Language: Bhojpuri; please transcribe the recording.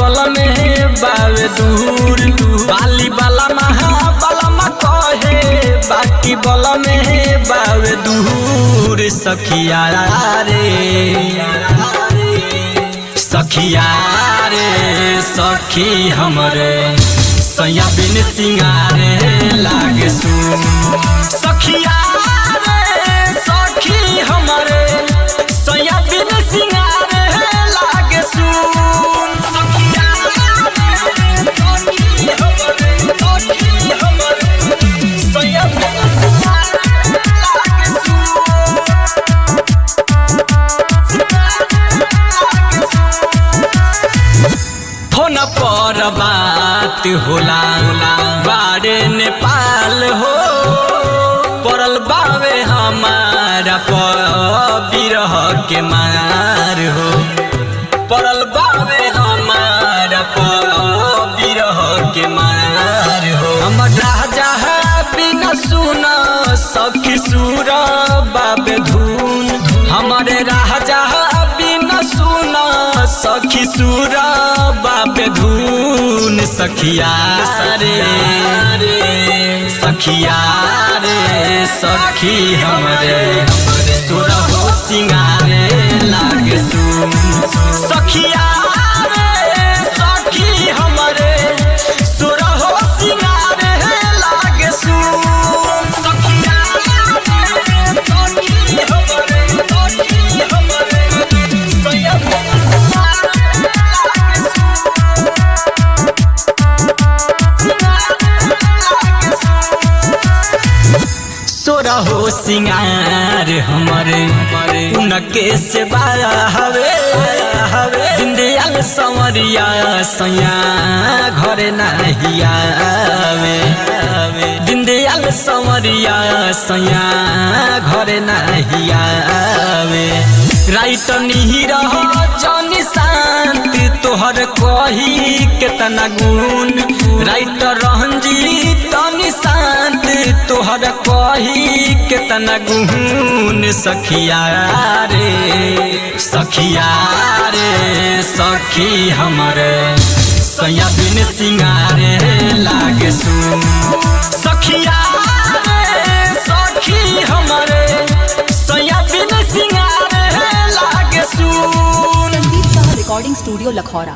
बल में बावे दूर बाली बाला महाबलमा कहे बाकी बल में बावे दूर सखिया रे सखी हमरे सैया बिन सिंगारे लागे सुन सखिया रे सखी हमरे सैया बिन सिंगारे लागे सुन सखिया रे सखी हमरे सैया बिन सिंगारे लागे सुन फोन पर बात होला बारे नेपाल हो पड़ल बावे हमारा बिरह के मार हो पड़ल बावे हमारा बिरह के मार हो हम राजा बिना सुना सखी सुर बाबे धुन हमारे राजा बिना सुना सखी सुर बाबे धुन सखिया रे सखी हमरे सुर हो सिंगारे लागे सुन सखिया रे सखी हमरे सुर हो सिंगारे लागे सुन सखिया रे सखी हमरे सैया सोरा हो सिंगार हमारे उनके से बाया हवे जिंदयाल संवरिया सैया घरे नहीं आवे जिंदयाल संवरिया सैया घरे नहीं आवे राइट नहीं रह जानी शांत तोहर कही केतना गुण राइट रंजीत तनी शांत तोहर कही केतना गुण सखिया रे सखी हमरे सैया बिन सिंगारे लागे सुन सखिया रे सखी हमरे सैया बिन सिंगारे लागे सुन। Sandeep Shah recording studio Lakhaura.